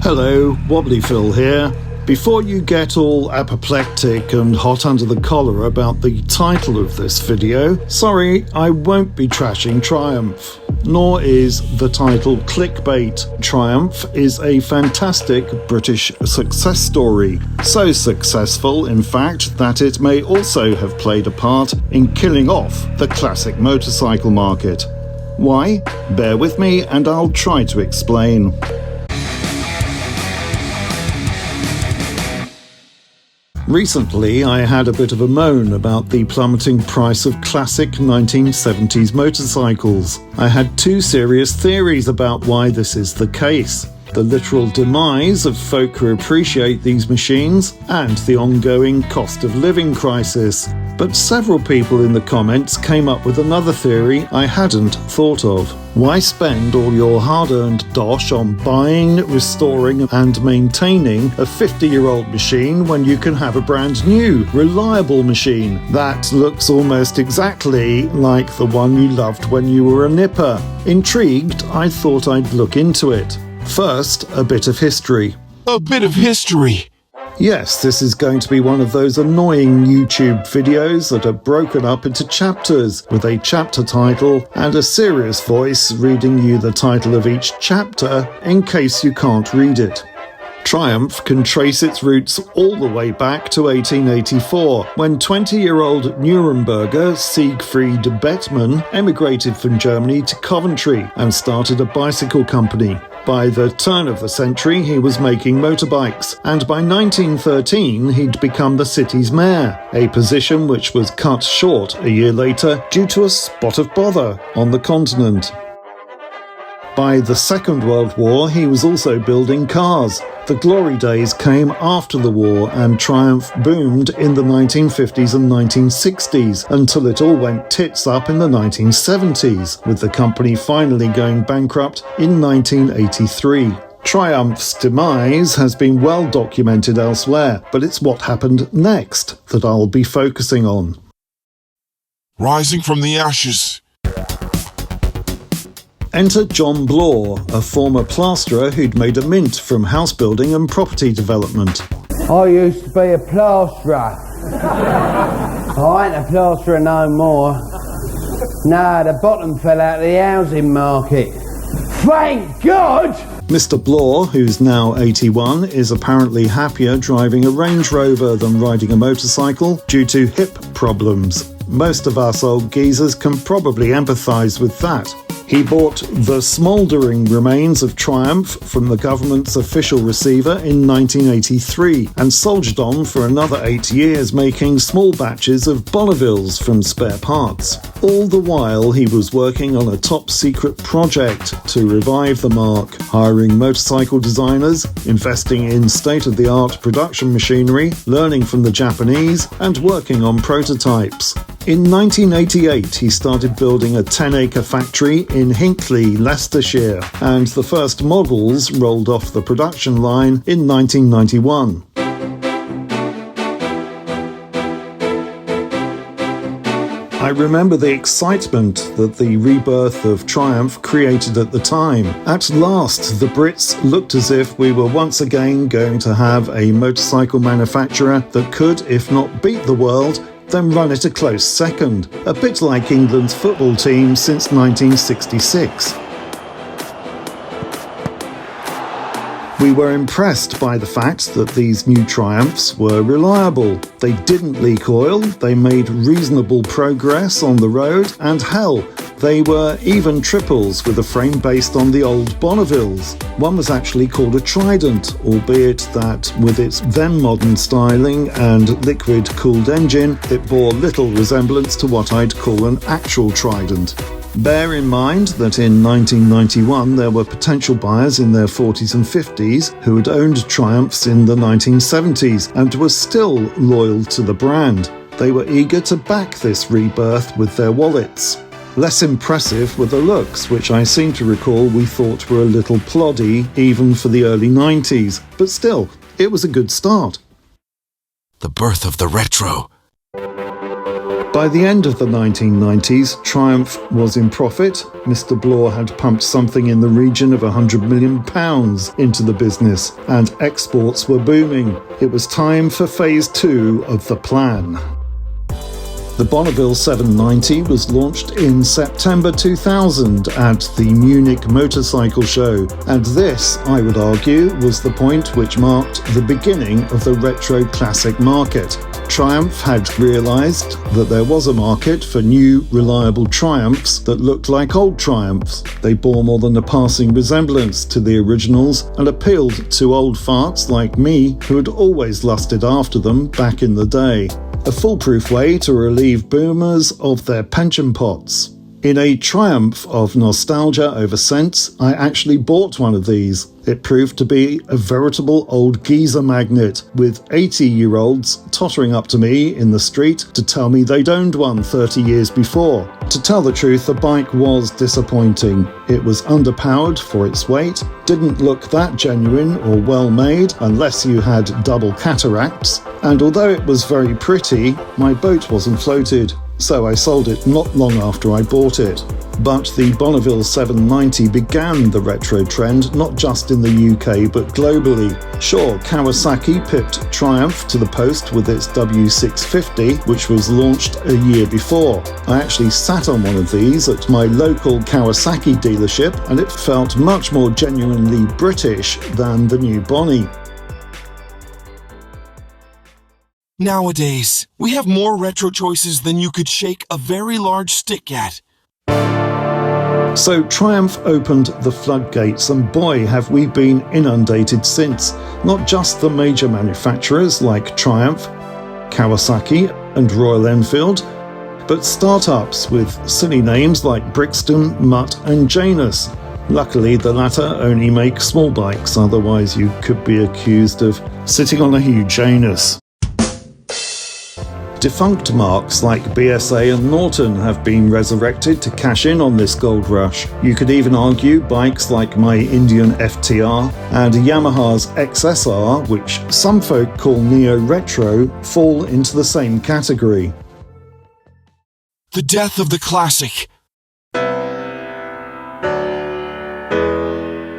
Hello, Wobbly Phil here. Before you get all apoplectic and hot under the collar about the title of this video, sorry, I won't be trashing Triumph. Nor is the title clickbait. Triumph is a fantastic British success story. So successful, in fact, that it may also have played a part in killing off the classic motorcycle market. Why? Bear with me and I'll try to explain. Recently, I had a bit of a moan about the plummeting price of classic 1970s motorcycles. I had two serious theories about why this is the case: the literal demise of folk who appreciate these machines and the ongoing cost of living crisis. But several people in the comments came up with another theory I hadn't thought of. Why spend all your hard-earned dosh on buying, restoring and maintaining a 50-year-old machine when you can have a brand new, reliable machine that looks almost exactly like the one you loved when you were a nipper? Intrigued, I thought I'd look into it. First, a bit of history. A bit of history. Yes, this is going to be one of those annoying YouTube videos that are broken up into chapters, with a chapter title and a serious voice reading you the title of each chapter in case you can't read it. Triumph can trace its roots all the way back to 1884, when 20-year-old Nuremberger Siegfried Bettmann emigrated from Germany to Coventry and started a bicycle company. By the turn of the century, he was making motorbikes, and by 1913 he'd become the city's mayor, a position which was cut short a year later due to a spot of bother on the continent. By the Second World War, he was also building cars. The glory days came after the war, and Triumph boomed in the 1950s and 1960s until it all went tits up in the 1970s, with the company finally going bankrupt in 1983. Triumph's demise has been well documented elsewhere, but it's what happened next that I'll be focusing on. Rising from the ashes. Enter John Bloor, a former plasterer who'd made a mint from house building and property development. I used to be a plasterer. I ain't a plasterer no more. No, the bottom fell out of the housing market. Thank God! Mr. Bloor, who's now 81, is apparently happier driving a Range Rover than riding a motorcycle due to hip problems. Most of us old geezers can probably empathise with that. He bought the smouldering remains of Triumph from the government's official receiver in 1983 and soldiered on for another 8 years making small batches of Bonnevilles from spare parts. All the while he was working on a top-secret project to revive the marque, hiring motorcycle designers, investing in state-of-the-art production machinery, learning from the Japanese, and working on prototypes. In 1988, he started building a 10-acre factory in Hinckley, Leicestershire, and the first models rolled off the production line in 1991. I remember the excitement that the rebirth of Triumph created at the time. At last, the Brits looked as if we were once again going to have a motorcycle manufacturer that could, if not beat the world, then run it a close second, a bit like England's football team since 1966. We were impressed by the fact that these new Triumphs were reliable. They didn't leak oil, they made reasonable progress on the road, and hell, they were even triples with a frame based on the old Bonnevilles. One was actually called a Trident, albeit that with its then modern styling and liquid-cooled engine, it bore little resemblance to what I'd call an actual Trident. Bear in mind that in 1991 there were potential buyers in their 40s and 50s who had owned Triumphs in the 1970s and were still loyal to the brand. They were eager to back this rebirth with their wallets. Less impressive were the looks, which I seem to recall we thought were a little ploddy even for the early 90s, but still, it was a good start. The birth of the retro. By the end of the 1990s, Triumph was in profit. Mr. Bloor had pumped something in the region of £100 million into the business, and exports were booming. It was time for phase 2 of the plan. The Bonneville 790 was launched in September 2000 at the Munich Motorcycle Show, and this, I would argue, was the point which marked the beginning of the retro classic market. Triumph had realised that there was a market for new, reliable Triumphs that looked like old Triumphs. They bore more than a passing resemblance to the originals and appealed to old farts like me who had always lusted after them back in the day. A foolproof way to relieve boomers of their pension pots. In a triumph of nostalgia over sense, I actually bought one of these. It proved to be a veritable old geezer magnet, with 80-year-olds tottering up to me in the street to tell me they'd owned one 30 years before. To tell the truth, the bike was disappointing. It was underpowered for its weight, didn't look that genuine or well made unless you had double cataracts, and although it was very pretty, my boat wasn't floated. So I sold it not long after I bought it. But the Bonneville 790 began the retro trend not just in the UK but globally. Sure, Kawasaki pipped Triumph to the post with its W650, which was launched a year before. I actually sat on one of these at my local Kawasaki dealership, and it felt much more genuinely British than the new Bonnie. Nowadays, we have more retro choices than you could shake a very large stick at. So Triumph opened the floodgates, and boy have we been inundated since. Not just the major manufacturers like Triumph, Kawasaki and Royal Enfield, but startups with silly names like Brixton, Mutt and Janus. Luckily, the latter only make small bikes, otherwise you could be accused of sitting on a huge anus. Defunct marques like BSA and Norton have been resurrected to cash in on this gold rush. You could even argue bikes like my Indian FTR and Yamaha's XSR, which some folk call neo-retro, fall into the same category. The death of the classic.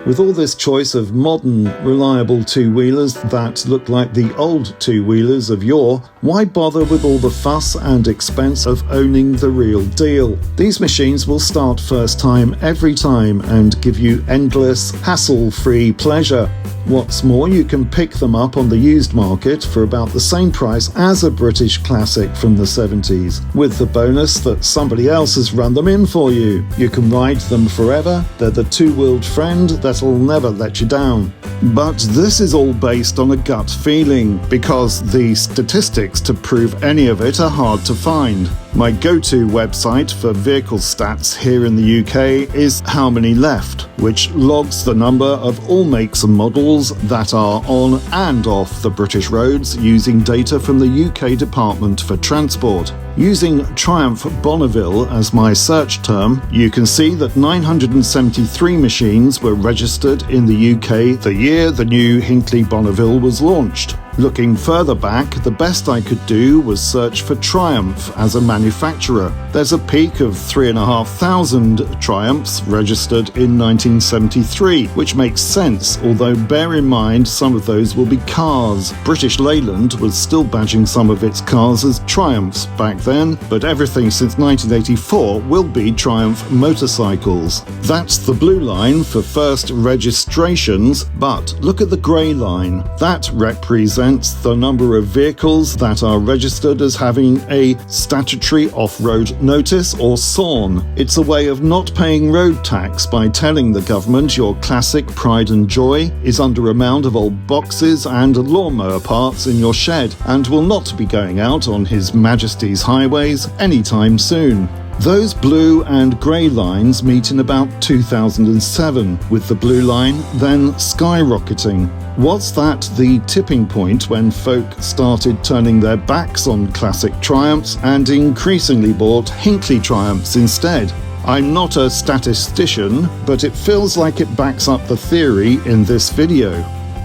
With all this choice of modern, reliable two-wheelers that look like the old two-wheelers of yore, why bother with all the fuss and expense of owning the real deal? These machines will start first time every time and give you endless, hassle-free pleasure. What's more, you can pick them up on the used market for about the same price as a British classic from the 70s, with the bonus that somebody else has run them in for you. You can ride them forever, they're the two-wheeled friend that'll never let you down. But this is all based on a gut feeling, because the statistics to prove any of it are hard to find. My go-to website for vehicle stats here in the UK is How Many Left, which logs the number of all makes and models that are on and off the British roads using data from the UK Department for Transport. Using Triumph Bonneville as my search term, you can see that 973 machines were registered in the UK the year the new Hinckley Bonneville was launched. Looking further back, the best I could do was search for Triumph as a manufacturer. There's a peak of 3,500 Triumphs registered in 1973, which makes sense, although bear in mind some of those will be cars. British Leyland was still badging some of its cars as Triumphs back then, but everything since 1984 will be Triumph motorcycles. That's the blue line for first registrations, but look at the grey line. That represents the number of vehicles that are registered as having a statutory off-road notice or SORN. It's a way of not paying road tax by telling the government your classic pride and joy is under a mound of old boxes and lawnmower parts in your shed and will not be going out on His Majesty's highways anytime soon. Those blue and grey lines meet in about 2007, with the blue line then skyrocketing. Was that the tipping point when folk started turning their backs on classic Triumphs and increasingly bought Hinckley Triumphs instead? I'm not a statistician, but it feels like it backs up the theory in this video.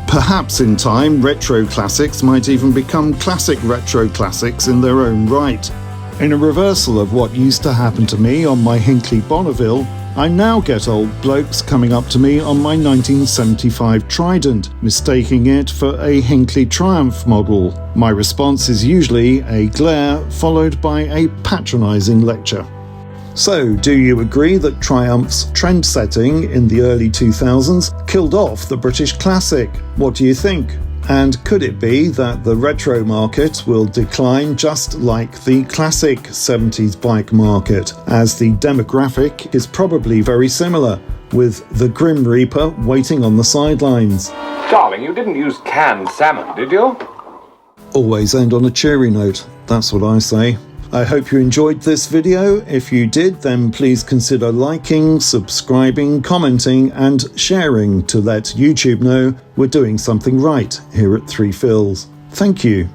Perhaps in time, retro classics might even become classic retro classics in their own right. In a reversal of what used to happen to me on my Hinckley Bonneville, I now get old blokes coming up to me on my 1975 Trident, mistaking it for a Hinckley Triumph model. My response is usually a glare followed by a patronising lecture. So, do you agree that Triumph's trend setting in the early 2000s killed off the British Classic? What do you think? And could it be that the retro market will decline just like the classic 70s bike market, as the demographic is probably very similar, with the Grim Reaper waiting on the sidelines? Darling, you didn't use canned salmon, did you? Always end on a cheery note, that's what I say. I hope you enjoyed this video. If you did, then please consider liking, subscribing, commenting and sharing to let YouTube know we're doing something right here at Three Phils. Thank you.